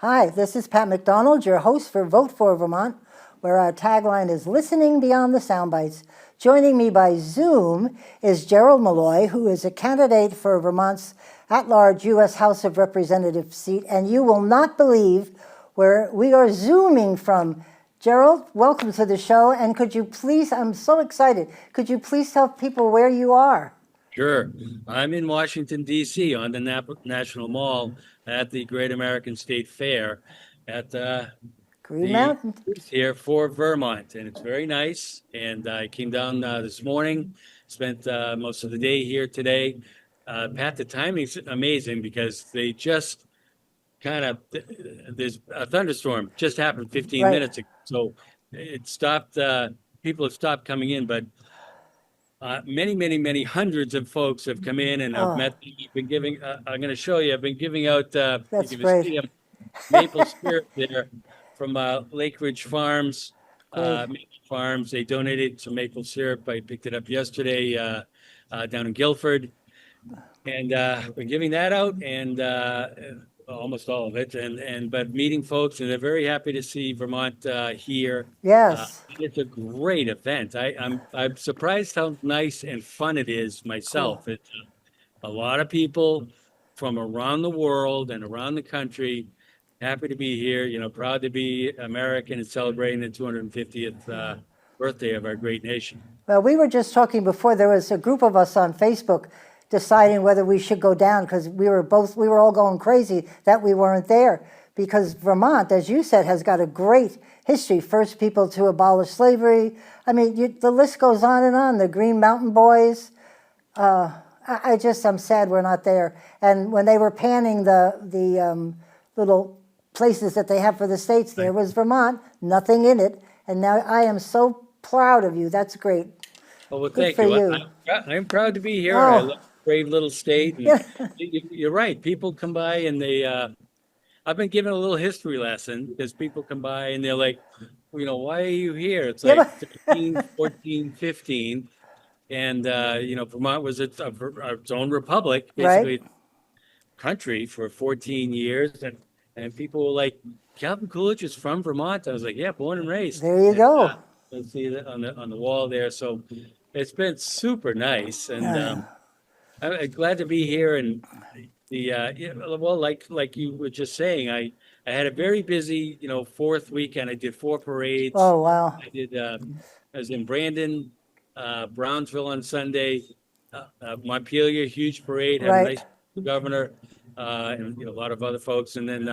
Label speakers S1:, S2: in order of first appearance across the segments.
S1: Hi, this is Pat McDonald, your host for Vote for Vermont, where our tagline is Listening Beyond the Soundbites. Joining me by Zoom is Gerald Malloy, who is a candidate for Vermont's at-large U.S. House of Representatives seat, and you will not believe where we are Zooming from. Gerald, welcome to the show, and could you please, I'm so excited, could you please tell people where you are?
S2: Sure. I'm in Washington, D.C. on the National Mall at the Great American State Fair at
S1: Green
S2: the
S1: Mountain.
S2: booth here for Vermont. And it's very nice. And I came down this morning, spent most of the day here today. Pat, the timing's amazing because they just there's a thunderstorm just happened 15
S1: Right.
S2: minutes ago. So it stopped, people have stopped coming in, but many hundreds of folks have come in and I've met. Been giving. I'm going to show you. I've been giving out.
S1: That's
S2: you can
S1: great.
S2: see maple syrup there from Lake Ridge Farms. Maple Farms. They donated some maple syrup. I picked it up yesterday down in Guilford, and been giving that out and almost all of it. But meeting folks, and they're very happy to see Vermont here.
S1: Yes.
S2: It's a great event. I'm surprised how nice and fun it is myself.
S1: Cool.
S2: It's a lot of people from around the world and around the country. Happy to be here, proud to be American and celebrating the 250th birthday of our great nation.
S1: Well, we were just talking before, there was a group of us on Facebook deciding whether we should go down because we were all going crazy that we weren't there, because Vermont, as you said, has got a great history. First people to abolish slavery. I mean, the list goes on and on. The Green Mountain Boys. I'm sad we're not there. And when they were panning the little places that they have for the states, there was Vermont, nothing in it. And now I am so proud of you. That's great.
S2: Well,
S1: Good
S2: thank
S1: for
S2: you.
S1: you.
S2: I'm proud to be here.
S1: Oh.
S2: I love the brave little state. And
S1: Yeah.
S2: you're right. People come by and I've been given a little history lesson because people come by and they're like, why are you here? It's
S1: Yeah,
S2: like 13, 14, 15. And, Vermont was its own republic, basically country for 14 years. And people were like, Calvin Coolidge is from Vermont. I was like, yeah, born and raised.
S1: There you go.
S2: Let's see that on the wall there. So it's been super nice. And I'm glad to be here. And like you were just saying, I had a very busy, fourth weekend. I did 4 parades.
S1: Oh, wow.
S2: I was in Brandon, Brownsville on Sunday, Montpelier, huge parade, had a nice governor, and a lot of other folks. And then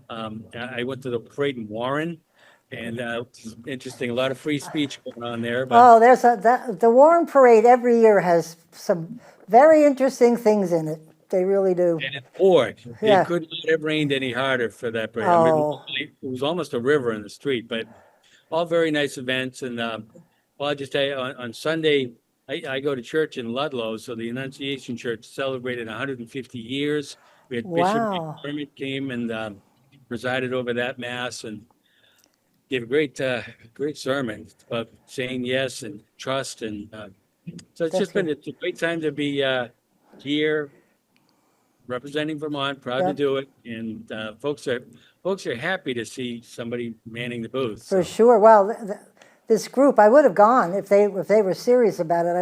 S2: I went to the parade in Warren, and it's interesting, a lot of free speech going on there. But
S1: there's the Warren Parade every year has some very interesting things in it. They really do.
S2: And it poured.
S1: Yeah.
S2: It could not have rained any harder for that parade.
S1: Oh.
S2: I mean, it was almost a river in the street, but all very nice events. And I'll just tell you, on Sunday, I go to church in Ludlow, so the Annunciation Church celebrated 150 years. We had
S1: Wow.
S2: Bishop Kermit came and presided over that mass and gave a great sermon about saying yes and trust. And so it's it's a great time to be here representing Vermont, proud to do it. And folks are happy to see somebody manning the booth.
S1: For sure. Well, this group, I would have gone if they were serious about it.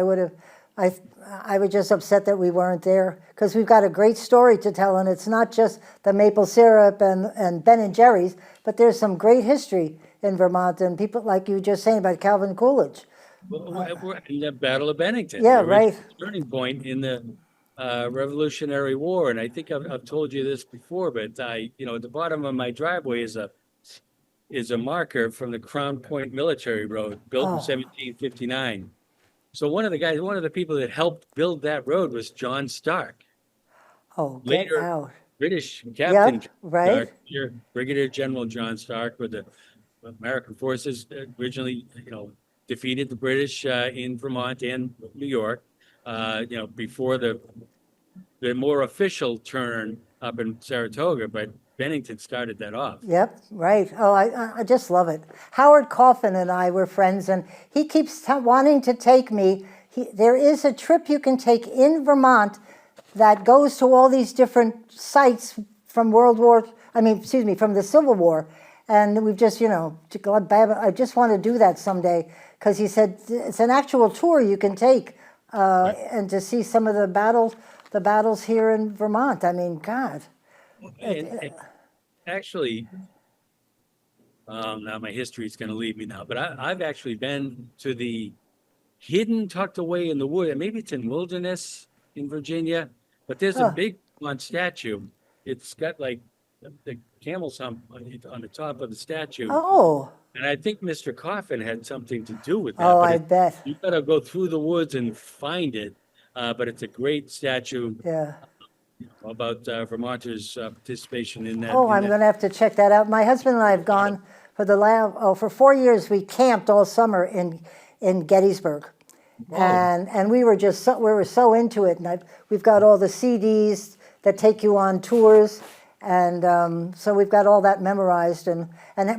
S1: I was just upset that we weren't there because we've got a great story to tell, and it's not just the maple syrup and Ben and Jerry's, but there's some great history in Vermont and people like you just saying about Calvin Coolidge.
S2: We're in the Battle of Bennington.
S1: Yeah, right.
S2: Turning point in the Revolutionary War, and I think I've told you this before, but at the bottom of my driveway is a marker from the Crown Point Military Road, built in 1759. So one of the people that helped build that road was John Stark.
S1: Oh,
S2: Later,
S1: get out.
S2: British Captain
S1: right.
S2: Stark, Brigadier General John Stark, with the American forces originally, defeated the British in Vermont and New York. Before the more official turn up in Saratoga, but Bennington started that off.
S1: Yep, right. Oh, I just love it. Howard Coffin and I were friends, and he keeps wanting to take me. There is a trip you can take in Vermont that goes to all these different sites from World War I mean, excuse me, from the Civil War. And we've just, I just want to do that someday because he said it's an actual tour you can take and to see some of the battles here in Vermont. I mean, God.
S2: And actually, now my history is going to leave me now, but I've actually been to the hidden, tucked away in the wood, and maybe it's in Wilderness in Virginia, but there's a
S1: Huh.
S2: big one statue. It's got like the camel's hump on the top of the statue.
S1: Oh,
S2: And I think Mr. Coffin had something to do with
S1: oh,
S2: that, but
S1: I bet.
S2: you gotta go through the woods and find it. But it's a great statue
S1: Yeah.
S2: about Vermonters' participation in that.
S1: Oh, I'm going to have to check that out. My husband and I have gone for 4 years. We camped all summer in Gettysburg, and we were so into it. And we've got all the CDs that take you on tours, and so we've got all that memorized. And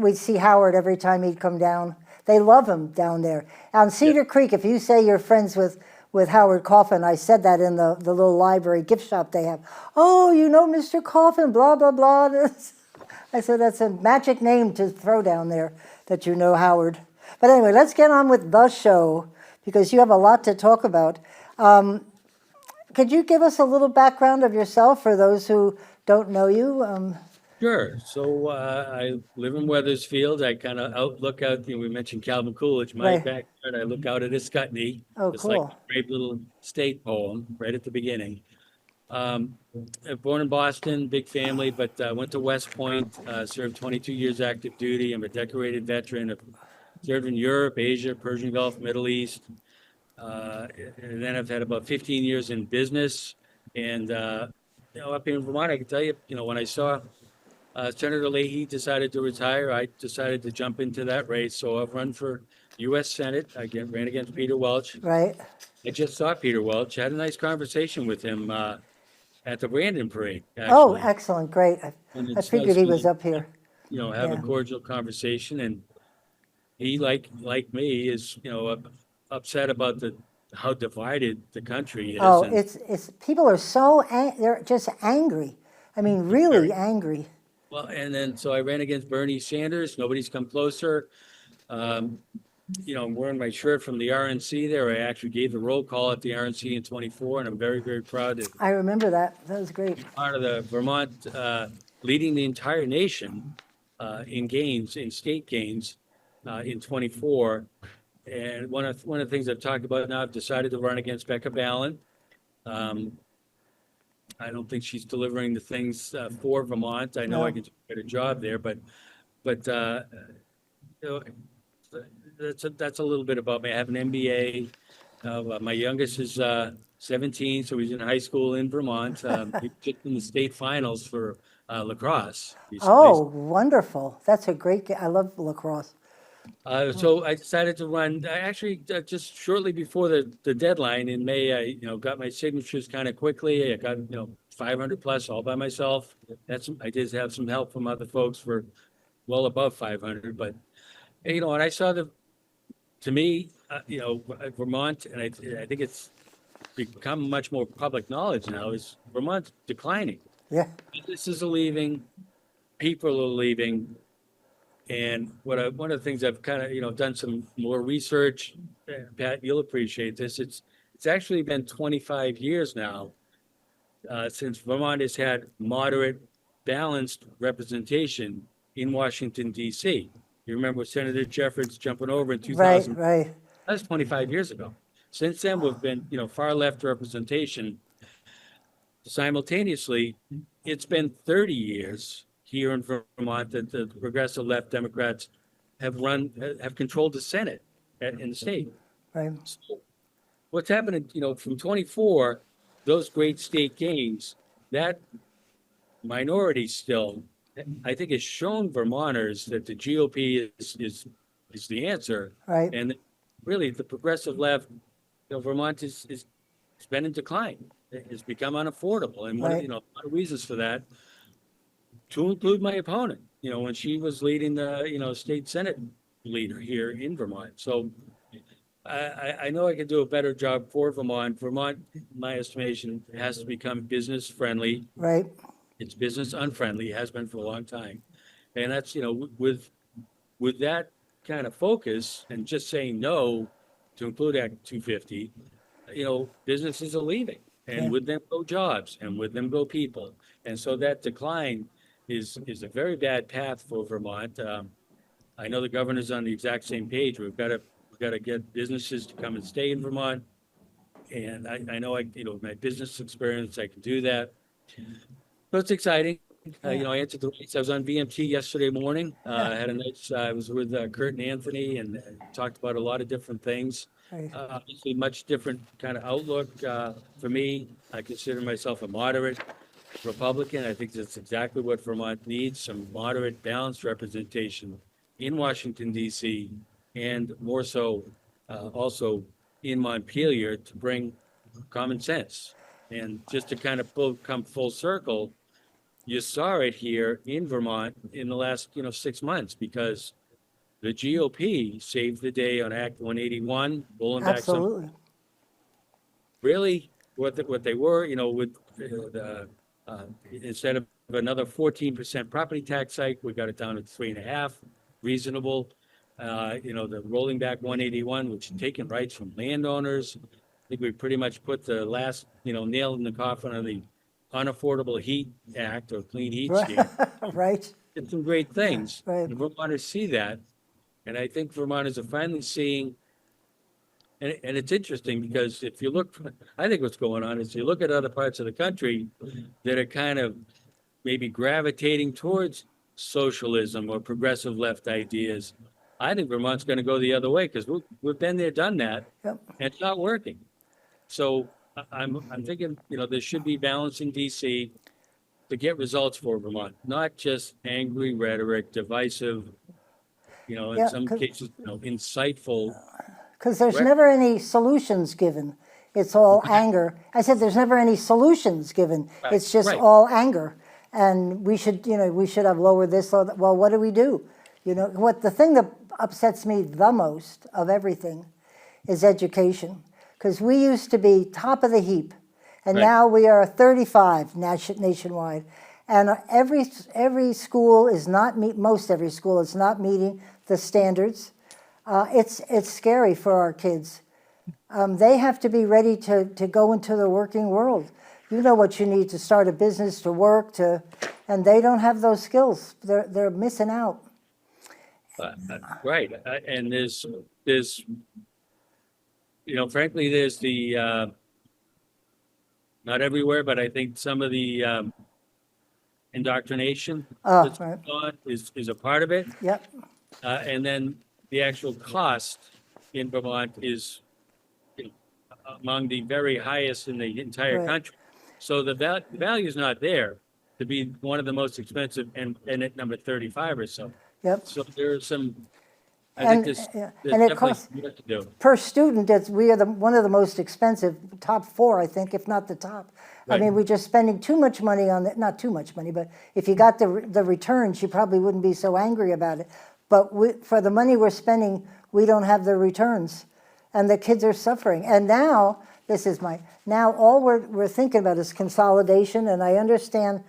S1: we'd see Howard every time he'd come down. They love him down there on Cedar Creek. If you say you're friends with Howard Coffin, I said that in the little library gift shop they have. Oh, you know Mr. Coffin, blah, blah, blah. I said, that's a magic name to throw down there, that you know Howard. But anyway, let's get on with the show, because you have a lot to talk about. Could you give us a little background of yourself for those who don't know you?
S2: Sure. So I live in Weathersfield. I kind of look out, we mentioned Calvin Coolidge, my
S1: Right.
S2: backyard. I look out at Escutney.
S1: Oh,
S2: It's like
S1: cool.
S2: a great little state poem right at the beginning. Born in Boston, big family, but went to West Point, served 22 years active duty. I'm a decorated veteran. I've served in Europe, Asia, Persian Gulf, Middle East. And then I've had about 15 years in business. And, up here in Vermont, I can tell you, when I saw Senator Leahy decided to retire, I decided to jump into that race. So I've run for U.S. Senate. I ran against Peter Welch.
S1: Right.
S2: I just saw Peter Welch, had a nice conversation with him at the Brandon Parade,
S1: Oh,
S2: actually.
S1: excellent. Great.
S2: And
S1: I
S2: it's
S1: figured
S2: nice
S1: he
S2: to,
S1: was up here.
S2: have a
S1: Yeah.
S2: cordial conversation. And he, like me, is, upset about how divided the country is.
S1: Oh,
S2: And
S1: it's people are they're just angry. I mean, really angry.
S2: well, and then so I ran against Bernie Sanders. Nobody's come closer. I'm wearing my shirt from the RNC there. I actually gave the roll call at the RNC in 24, and I'm very, very proud to
S1: I remember that. That was great.
S2: be part of the Vermont, leading the entire nation in state gains in 24. And one of the things I've talked about now, I've decided to run against Becca Balint. I don't think she's delivering the things for Vermont. I know I
S1: No.
S2: can do a better job there, but you know, that's a little bit about me. I have an MBA. My youngest is 17, so he's in high school in Vermont. He just in the state finals for lacrosse recently.
S1: Oh, wonderful. That's a great game. I love lacrosse.
S2: So I decided to run. I actually just shortly before the deadline in May, I got my signatures kind of quickly. I got 500 plus all by myself. I did have some help from other folks for well above 500, but and I saw to me, Vermont, and I think it's become much more public knowledge now, is Vermont's declining.
S1: Yeah.
S2: Businesses are leaving, people are leaving. And one of the things I've kind of, done some more research, Pat, you'll appreciate this. It's actually been 25 years now since Vermont has had moderate, balanced representation in Washington, D.C. You remember Senator Jeffords jumping over in 2000?
S1: Right.
S2: That was 25 years ago. Since then, we've been, far left representation. Simultaneously, it's been 30 years here in Vermont that the progressive left Democrats have controlled the Senate in the state.
S1: Right.
S2: So what's happening, from 24, those great state gains, that minority still, I think, has shown Vermonters that the GOP is the answer.
S1: Right.
S2: And really, the progressive left, Vermont has been in decline. It's become unaffordable. And
S1: Right.
S2: a lot of reasons for that, to include my opponent, when she was leading the, state Senate leader here in Vermont. So I know I can do a better job for Vermont. Vermont, in my estimation, has to become business friendly.
S1: Right.
S2: It's business unfriendly, has been for a long time. And that's, with that kind of focus and just saying no to include Act 250, businesses are leaving. And
S1: Yeah.
S2: with them go jobs, and with them go people. And so that decline is a very bad path for Vermont. I know the governor's on the exact same page. We've got to get businesses to come and stay in Vermont. And I know my business experience, I can do that. So it's exciting. I answered the race. I was on VMT yesterday morning. I had a nice, I was with Kurt and Anthony and talked about a lot of different things.
S1: Right.
S2: Obviously, much different kind of outlook for me. I consider myself a moderate Republican. I think that's exactly what Vermont needs, some moderate, balanced representation in Washington, D.C., and more so also in Montpelier to bring common sense. And just to kind of come full circle, you saw it here in Vermont in the last 6 months because the GOP saved the day on Act 181, rolling back some
S1: Absolutely.
S2: really what they were, with instead of another 14% property tax hike, we got it down to 3.5, reasonable. The rolling back 181, which is taking rights from landowners. I think we pretty much put the last, nail in the coffin on the Unaffordable Heat Act or Clean Heat Scheme.
S1: Right.
S2: Did some great things.
S1: Right.
S2: And Vermonters see that. And I think Vermonters are finally seeing, and it's interesting because if you look, I think what's going on is you look at other parts of the country that are kind of maybe gravitating towards socialism or progressive left ideas. I think Vermont's going to go the other way because we've been there, done that,
S1: Yep.
S2: and it's not working. So I'm thinking, there should be balance in DC to get results for Vermont, not just angry rhetoric, divisive, in
S1: Yeah,
S2: some cases, insightful.
S1: Because there's never any solutions given. It's all anger. I said there's never any solutions given.
S2: Right,
S1: It's just
S2: right.
S1: all anger. And we should have lowered this. Or that. Well, what do we do? The thing that upsets me the most of everything is education. Because we used to be top of the heap, and
S2: Right.
S1: now we are 35 nationwide. And every school is not most every school is not meeting the standards. It's scary for our kids. They have to be ready to go into the working world. You know what you need to start a business, to work, and they don't have those skills. They're missing out.
S2: Right. And there's, frankly, there's the, not everywhere, but I think some of the indoctrination that's
S1: Right.
S2: going on is a part of it.
S1: Yep.
S2: And then the actual cost in Vermont is among the very highest in the entire
S1: Right.
S2: country. So the value is not there to be one of the most expensive and at number 35 or so.
S1: Yep.
S2: So there's some, I
S1: And,
S2: think there's
S1: yeah,
S2: there's
S1: and it
S2: definitely
S1: costs-
S2: more to do.
S1: Per student, we are one of the most expensive, top 4, I think, if not the top. I
S2: Right.
S1: mean, we're just spending too much money on it. Not too much money, but if you got the returns, you probably wouldn't be so angry about it. But for the money we're spending, we don't have the returns, and the kids are suffering. And now, now all we're thinking about is consolidation, and I understand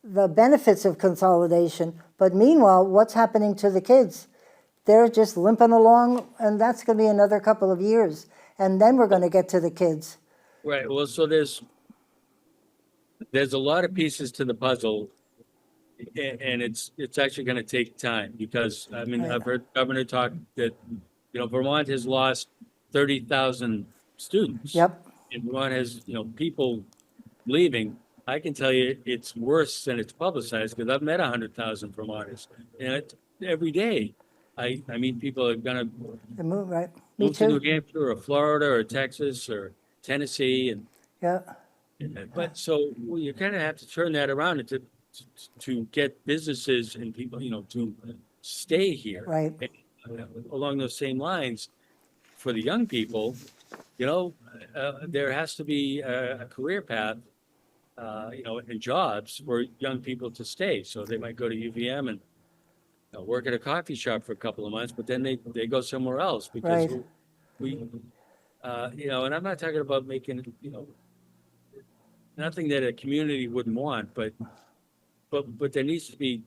S1: the benefits of consolidation, but meanwhile, what's happening to the kids? They're just limping along, and that's going to be another couple of years. And then we're going to get to the kids.
S2: Right. Well, so there's a lot of pieces to the puzzle, and it's actually going to take time because I mean
S1: Right.
S2: I've heard the governor talk that Vermont has lost 30,000 students.
S1: Yep.
S2: And Vermont has people leaving. I can tell you it's worse than it's publicized because I've met 100,000 Vermonters, and every day I meet people that are going to
S1: The move, right? Me
S2: move to New
S1: too.
S2: Hampshire or Florida or Texas or Tennessee and.
S1: Yeah.
S2: But so you kind of have to turn that around to get businesses and people, to stay here.
S1: Right.
S2: And, along those same lines, for the young people, there has to be a career path, and jobs for young people to stay. So they might go to UVM and work at a coffee shop for a couple of months, but then they go somewhere else because
S1: Right.
S2: we and I'm not talking about making, nothing that a community wouldn't want, but but there needs to be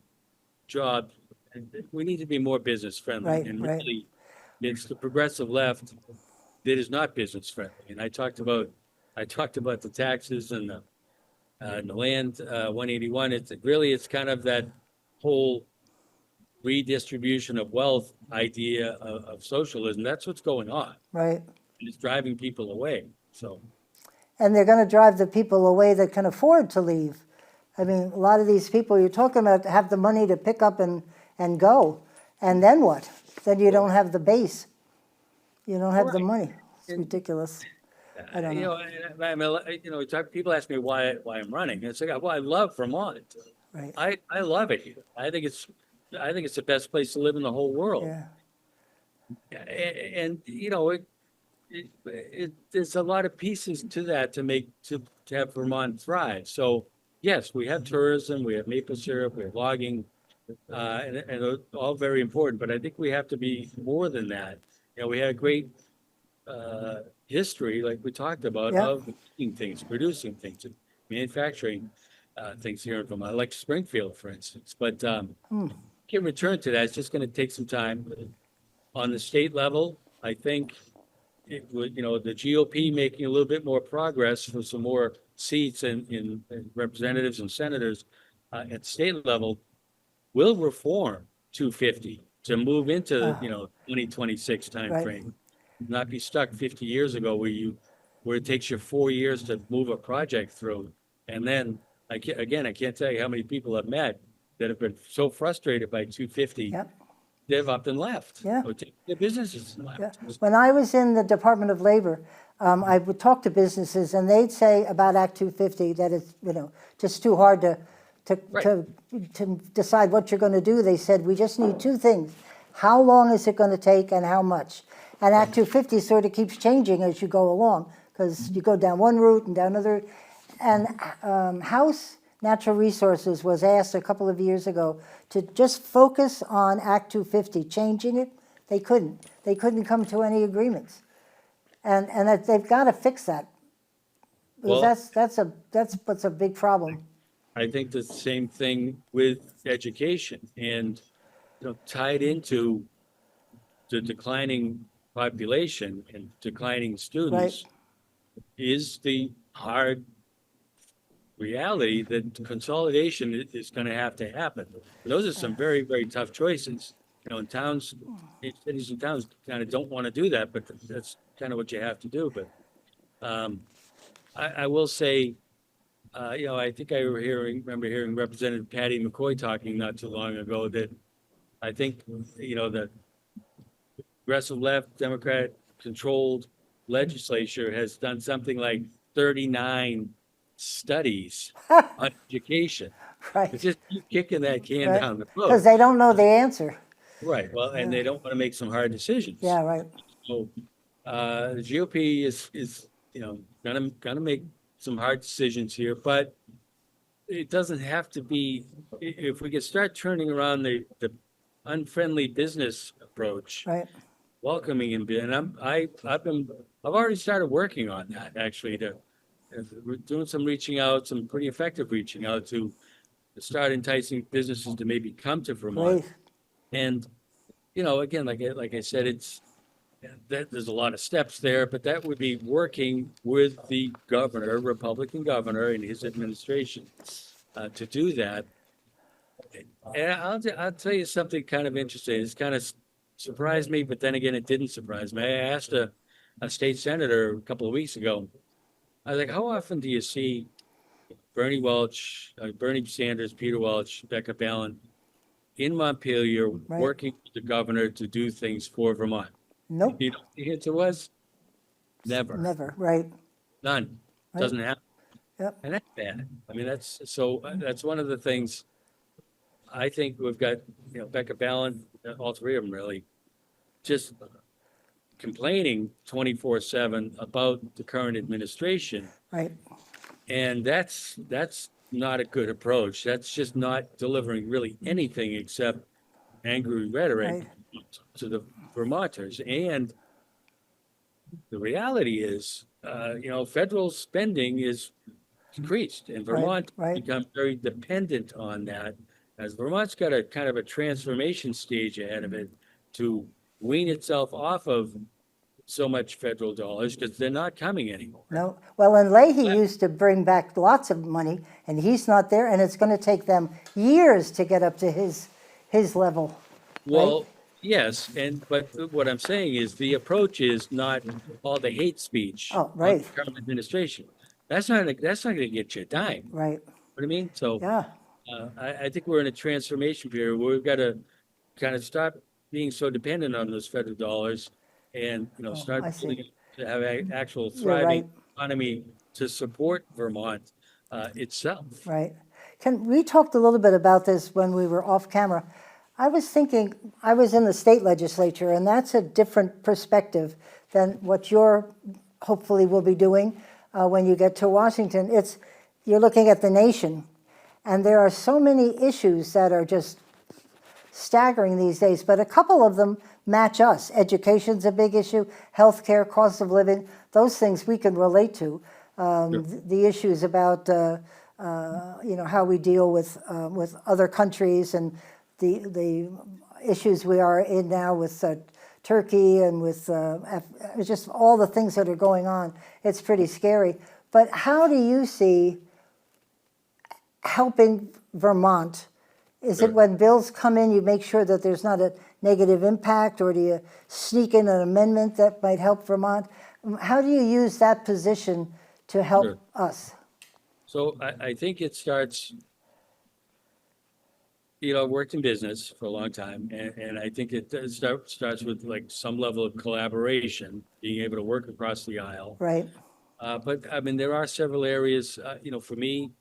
S2: jobs. And we need to be more business friendly.
S1: Right,
S2: And
S1: right.
S2: really, it's the progressive left that is not business friendly. And I talked about the taxes and the land 181. It's kind of that whole redistribution of wealth idea of socialism. That's what's going on.
S1: Right.
S2: And it's driving people away. So
S1: And they're going to drive the people away that can afford to leave. I mean, a lot of these people you're talking about have the money to pick up and go. And then what? Then you don't have the base. You don't have the
S2: Right.
S1: money. It's ridiculous. I don't know.
S2: People ask me why I'm running. It's like, well, I love Vermont.
S1: Right.
S2: I love it here. I think it's the best place to live in the whole world.
S1: Yeah.
S2: And there's a lot of pieces to that to have Vermont thrive. So yes, we have tourism, we have maple syrup, we have logging, and they're all very important. But I think we have to be more than that. We had a great history, like we talked about,
S1: Yeah.
S2: of making things, producing things, and manufacturing things here in Vermont, like Springfield, for instance. But can return to that. It's just going to take some time. On the state level, I think it would, the GOP making a little bit more progress for some more seats in representatives and senators at state level will reform 250 to move into, 2026 timeframe. Not be stuck 50 years ago where it takes you 4 years to move a project through. And then I can't tell you how many people I've met that have been so frustrated by 250,
S1: Yep.
S2: they've up and left.
S1: Yeah.
S2: Or taken their businesses and left.
S1: Yeah. When I was in the Department of Labor, I would talk to businesses, and they'd say about Act 250 that it's just too hard to decide what you're going to do. They said we just need two things: how long is it going to take, and how much. And Act 250 sort of keeps changing as you go along, because you go down one route and down another. And House Natural Resources was asked a couple of years ago to just focus on Act 250, changing it. They couldn't. They couldn't come to any agreements, and that they've got to fix that. Because
S2: Well,
S1: that's what's a big problem.
S2: I think the same thing with education and tied into the declining population and declining students is the hard reality that consolidation is going to have to happen. Those are some very, very tough choices. In cities and towns kind of don't want to do that, but that's kind of what you have to do. But I will say, I think I remember hearing Representative Patty McCoy talking not too long ago that I think, the progressive left, Democrat-controlled legislature has done something like 39 studies on education.
S1: Right.
S2: It's just keep kicking that can down the road.
S1: Because they don't know the answer.
S2: Right. Well, and they don't want to make some hard decisions.
S1: Yeah, right.
S2: So the GOP is gonna make some hard decisions here, but it doesn't have to be. If we could start turning around the unfriendly business approach,
S1: Right.
S2: welcoming and I've already started working on that actually. We're doing some reaching out, some pretty effective reaching out to start enticing businesses to maybe come to Vermont.
S1: Great.
S2: And again, like I said, there's a lot of steps there, but that would be working with the governor, Republican governor, and his administration to do that. And I'll tell you something kind of interesting. It's kind of surprised me, but then again, it didn't surprise me. I asked a state senator a couple of weeks ago. I was like, how often do you see Bernie Sanders, Peter Welch, Becca Balint in Montpelier working with the governor to do things for Vermont?
S1: Nope.
S2: You know, the answer was never.
S1: Never. Right.
S2: None.
S1: Right.
S2: Doesn't happen.
S1: Yep.
S2: And that's bad. I mean, that's one of the things I think we've got, Becca Balint, all three of them really, just complaining 24/7 about the current administration.
S1: Right.
S2: And that's not a good approach. That's just not delivering really anything except angry rhetoric to the Vermonters. And the reality is, federal spending is decreased, and
S1: Right,
S2: Vermont
S1: right.
S2: become very dependent on that, as Vermont's got a kind of a transformation stage ahead of it to wean itself off of so much federal dollars because they're not coming anymore.
S1: No. Well, and Leahy
S2: But-
S1: used to bring back lots of money, and he's not there, and it's going to take them years to get up to his level.
S2: Well, yes, but what I'm saying is the approach is not all the hate speech
S1: Oh,
S2: on
S1: right.
S2: the current administration. That's not going to get you a dime.
S1: Right.
S2: What I mean? So
S1: Yeah.
S2: I think we're in a transformation period where we've got to kind of stop being so dependent on those federal dollars and,
S1: I
S2: start
S1: see.
S2: really to have an actual
S1: You're right.
S2: thriving economy to support Vermont itself.
S1: Right. We talked a little bit about this when we were off camera. I was thinking, I was in the state legislature, and that's a different perspective than what you're hopefully will be doing when you get to Washington. You're looking at the nation, and there are so many issues that are just staggering these days, but a couple of them match us. Education's a big issue, healthcare, cost of living, those things we can relate to.
S2: Sure.
S1: The issues about how we deal with other countries and the issues we are in now with Turkey and with just all the things that are going on. It's pretty scary. But how do you see helping Vermont? Is
S2: Sure.
S1: it when bills come in, you make sure that there's not a negative impact, or do you sneak in an amendment that might help Vermont? How do you use that position to help
S2: Sure.
S1: us?
S2: So I think it starts, I've worked in business for a long time, and I think it starts with like some level of collaboration, being able to work across the aisle.
S1: Right,
S2: But I mean, there are several areas, for me,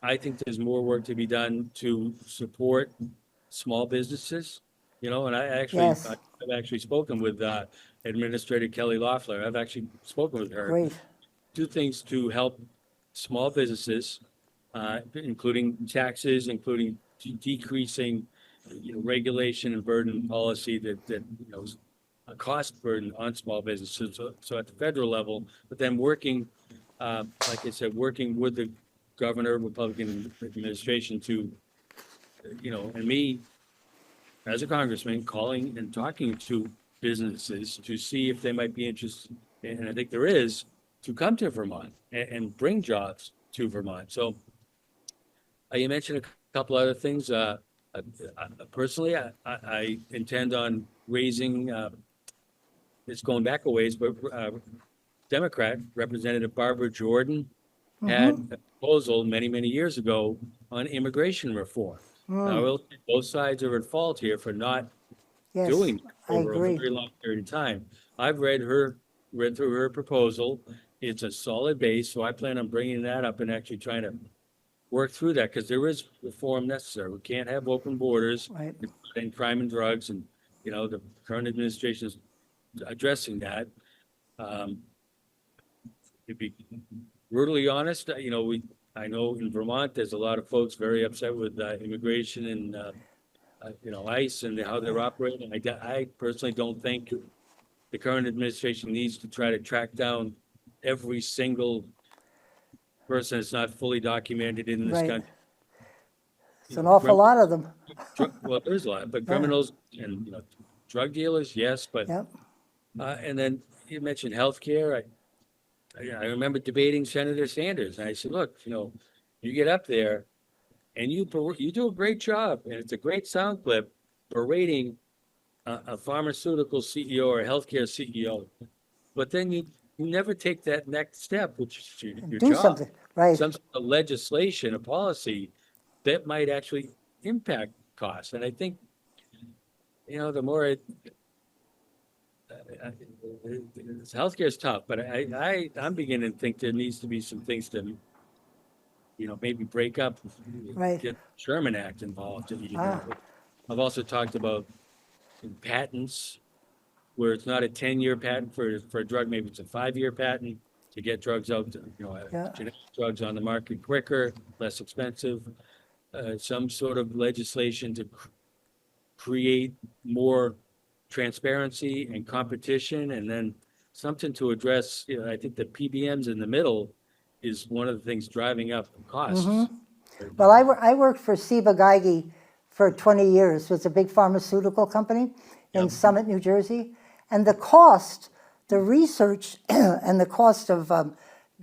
S2: I think there's more work to be done to support small businesses, and
S1: Yes.
S2: I've actually spoken with Administrator Kelly Loeffler. I've actually spoken with her.
S1: great,
S2: Do things to help small businesses, including taxes, including decreasing, regulation and burden policy that is a cost burden on small businesses. So at the federal level, but then working, like I said, working with the governor, Republican administration to, and me as a congressman, calling and talking to businesses to see if they might be interested, and I think there is, to come to Vermont and bring jobs to Vermont. So you mentioned a couple other things. Personally, I intend on raising, it's going back a ways, but Democrat Representative Barbara Jordan had a proposal many, many years ago on immigration reform. Now, I will say both sides are at fault here for not
S1: yes,
S2: doing
S1: I
S2: over a
S1: agree.
S2: very long period of time. I've read through her proposal. It's a solid base, so I plan on bringing that up and actually trying to work through that, because there is reform necessary. We can't have open borders
S1: Right,
S2: and crime and drugs, and, the current administration is addressing that. To be brutally honest, I know in Vermont, there's a lot of folks very upset with immigration and, ICE and how they're operating. I personally don't think the current administration needs to try to track down every single person that's not fully documented in this
S1: Right.
S2: country.
S1: it's an awful lot of them.
S2: Well, there's a lot, but criminals and, drug dealers, yes, but,
S1: Yep,
S2: and then you mentioned healthcare. I remember debating Senator Sanders, and I said, look, you get up there and you do a great job, and it's a great sound clip berating a pharmaceutical CEO or a healthcare CEO, but then you never take that next step, which is your
S1: do
S2: job.
S1: something, right,
S2: Some sort of legislation, a policy that might actually impact costs. And I think, the more healthcare is tough, but I'm beginning to think there needs to be some things to, maybe break up,
S1: Right.
S2: get Sherman Act involved.
S1: Ah.
S2: I've also talked about patents, where it's not a 10-year patent for a drug, maybe it's a 5-year patent to get drugs out,
S1: Yeah.
S2: genetic drugs on the market quicker, less expensive. Some sort of legislation to create more transparency and competition, and then something to address, I think the PBMs in the middle is one of the things driving up costs.
S1: Well, I worked for Ciba Geigy for 20 years. It was a big pharmaceutical company in
S2: Yep.
S1: Summit, New Jersey. And the cost, the research and the cost of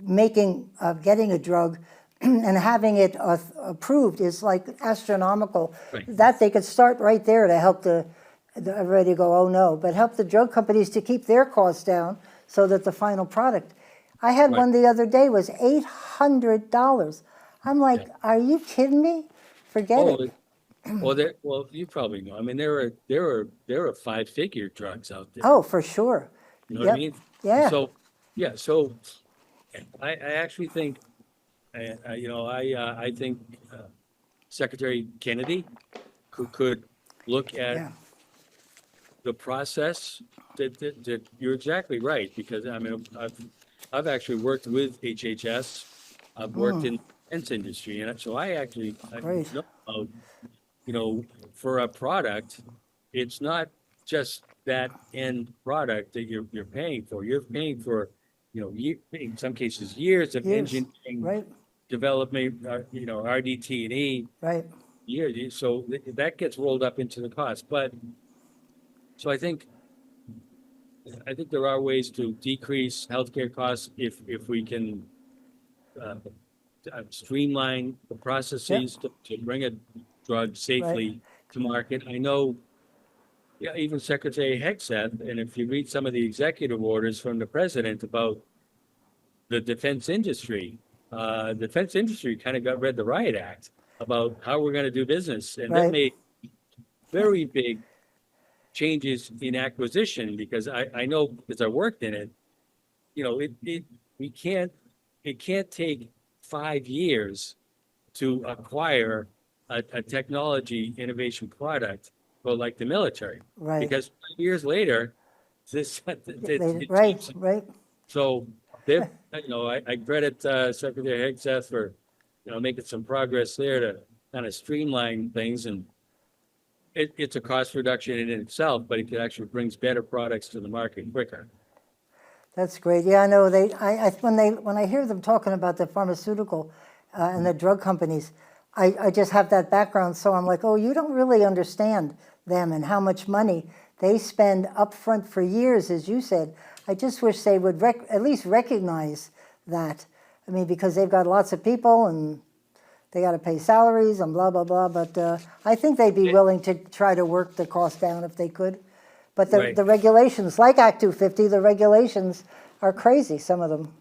S1: getting a drug and having it approved is like astronomical.
S2: Right.
S1: That they could start right there to help everybody go, oh no, but help the drug companies to keep their costs down so that the final product. I had
S2: Right.
S1: one the other day was $800. I'm like, are you kidding me? Forget it.
S2: Well, you probably know. I mean, there are five-figure drugs out there.
S1: Oh, for sure.
S2: You know what I
S1: Yep.
S2: mean?
S1: Yeah.
S2: So, yeah. So, I actually think, I think Secretary Kennedy could look at
S1: Yeah.
S2: the process. That you're exactly right, because I mean, I've actually worked with HHS. I've worked in the defense industry, and so I
S1: Great.
S2: know about, for a product, it's not just that end product that you're paying for. You're paying for, in some cases, years of
S1: Years.
S2: engineering,
S1: Right.
S2: development, RDT&E,
S1: Right.
S2: years. So that gets rolled up into the cost. But so I think there are ways to decrease healthcare costs if we can streamline the processes to bring a drug safely to market. I know, even Secretary Hegseth, and if you read some of the executive orders from the president about the defense industry kind of read the Riot Act about how we're going to do business, and that
S1: Right.
S2: made very big changes in acquisition, because I know, because I worked in it, it can't take 5 years to acquire a technology innovation product for like the military.
S1: Right.
S2: Because 5 years later, it
S1: Right.
S2: changes.
S1: Right.
S2: So I credit Secretary Hegseth for, making some progress there to kind of streamline things, and it's a cost reduction in itself, but it actually brings better products to the market quicker.
S1: That's great. Yeah, I know when I hear them talking about the pharmaceutical and the drug companies, I just have that background, so I'm like, oh, you don't really understand them and how much money they spend up front for years, as you said. I just wish they would at least recognize that. I mean, because they've got lots of people and they got to pay salaries and blah, blah, blah. But I think they'd be willing to try to work the cost down if they could. But
S2: Right.
S1: the regulations, like Act 250, the regulations are crazy, some of them.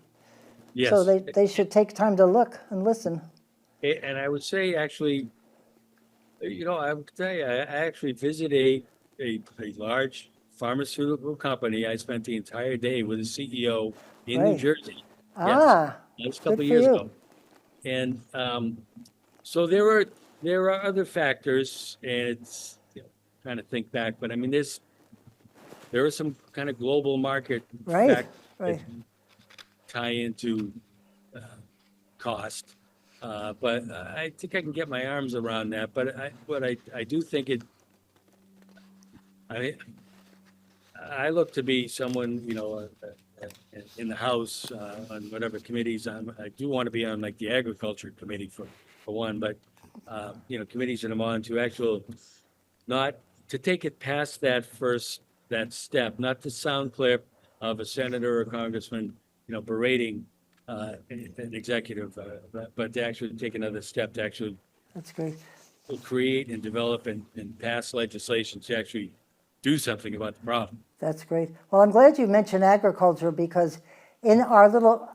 S2: Yes.
S1: So they should take time to look and listen.
S2: And I would say, actually, I would tell you, I actually visited a large pharmaceutical company. I spent the entire day with the CEO in New
S1: Right.
S2: Jersey.
S1: Ah,
S2: Yes, a
S1: good
S2: couple
S1: for
S2: of years
S1: you.
S2: ago. And so there are other factors, and it's trying to think back, but I mean, there are some kind of global market
S1: Right,
S2: factors
S1: right.
S2: that tie into cost. But I think I can get my arms around that. But I do think I look to be someone, in the House, on whatever committees. I do want to be on like the Agriculture Committee for one, but, committees that I'm on not to take it past that step, not to sound clip of a senator or congressman, berating an executive, but to actually take another step to actually
S1: That's great.
S2: create and develop and pass legislation to actually do something about the problem.
S1: That's great. Well, I'm glad you mentioned agriculture because in our little,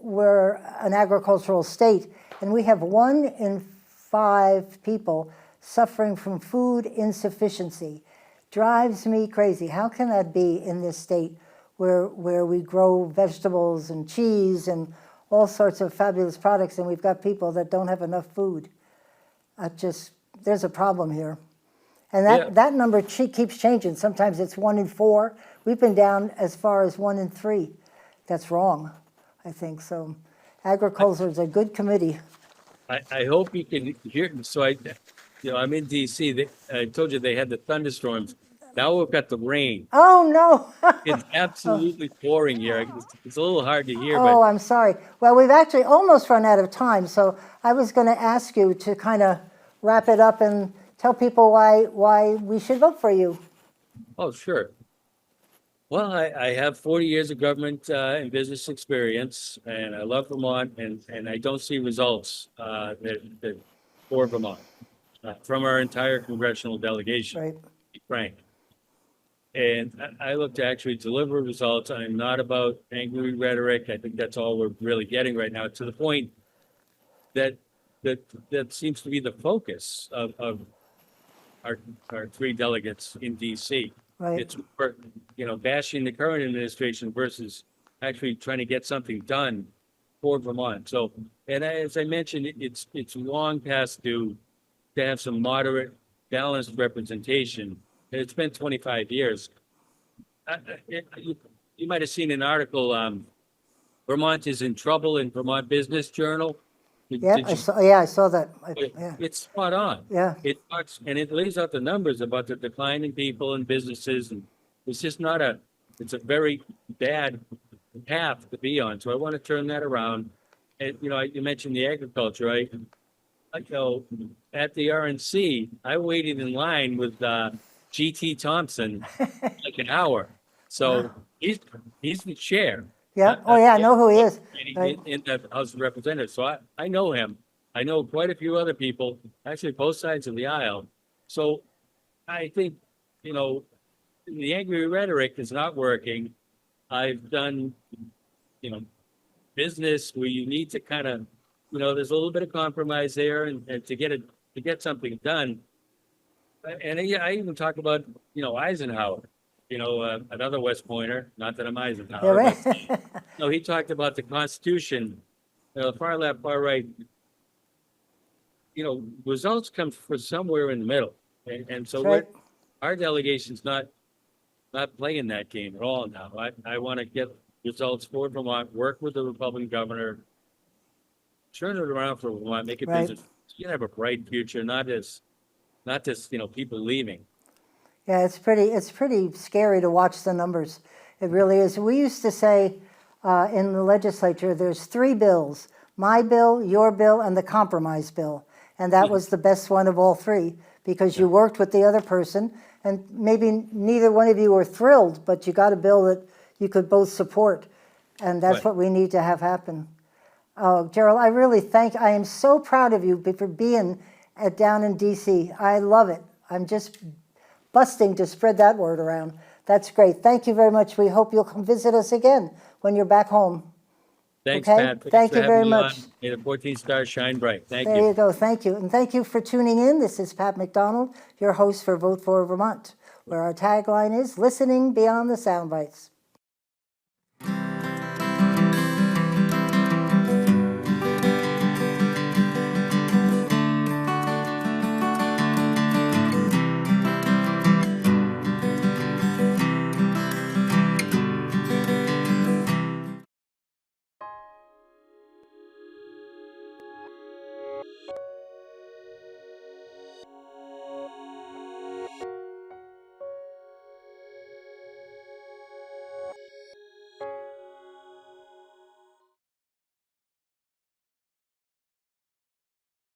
S1: we're an agricultural state, and we have 1 in 5 people suffering from food insufficiency. Drives me crazy. How can that be in this state where we grow vegetables and cheese and all sorts of fabulous products, and we've got people that don't have enough food? There's a problem here. And that number keeps changing. Sometimes it's 1 in 4. We've been down as far as 1 in 3. That's wrong, I think. So agriculture is a good committee.
S2: I hope you can hear. So I'm in DC. I told you they had the thunderstorms Now we've got the rain.
S1: Oh, no.
S2: It's absolutely pouring here. It's a little hard to hear,
S1: Oh,
S2: but
S1: I'm sorry. Well, we've actually almost run out of time, so I was going to ask you to kind of wrap it up and tell people why we should vote for you.
S2: oh, sure. Well, I have 40 years of government and business experience, and I love Vermont, and I don't see results that for Vermont from our entire congressional delegation,
S1: Right.
S2: to be frank. And I look to actually deliver results. I'm not about angry rhetoric. I think that's all we're really getting right now, to the point that that seems to be the focus of our three delegates in DC.
S1: Right.
S2: It's, bashing the current administration versus actually trying to get something done for Vermont. So, and as I mentioned, it's long past due to have some moderate, balanced representation. And it's been 25 years. You might have seen an article, Vermont is in trouble in Vermont Business Journal.
S1: Yeah,
S2: Did you-
S1: I saw that. Yeah.
S2: It's spot on.
S1: Yeah.
S2: It talks, and it lays out the numbers about the decline in people and businesses, and it's just not it's a very bad path to be on. So I want to turn that around. And, you mentioned the agriculture, right? At the RNC, I waited in line with GT Thompson like an hour. So he's the chair.
S1: Yeah. Oh, yeah, I know who he is. Right.
S2: In the House of Representatives. So I know him. I know quite a few other people, actually both sides of the aisle. So I think, the angry rhetoric is not working. I've done, business where you need to kind of, there's a little bit of compromise there and to get something done. And I even talk about, Eisenhower, another West Pointer, not that I'm
S1: Yeah,
S2: Eisenhower,
S1: right.
S2: but, he talked about the Constitution, far left, far right. Results come from somewhere in the middle. And so
S1: That's right.
S2: our delegation's not playing that game at all now. I want to get results for Vermont, work with the Republican governor, turn it around for Vermont, make it
S1: Right.
S2: business. You can have a bright future, not just people leaving.
S1: Yeah, it's pretty scary to watch the numbers. It really is. We used to say in the legislature, there's three bills: my bill, your bill, and the compromise bill. And that was the best one of all three because you worked with the other person, and maybe neither one of you were thrilled, but you got a bill that you could both support, and that's
S2: Right.
S1: what we need to have happen. Gerald, I am so proud of you for being down in DC. I love it. I'm just busting to spread that word around. That's great. Thank you very much. We hope you'll come visit us again when you're back home.
S2: Thanks,
S1: Okay.
S2: Pat. Thanks
S1: Thank
S2: for
S1: you
S2: having
S1: very
S2: me
S1: much.
S2: on. May the 14 stars shine bright. Thank
S1: There
S2: you.
S1: you go. Thank you. And thank you for tuning in. This is Pat McDonald, your host for Vote for Vermont, where our tagline is listening beyond the sound bites.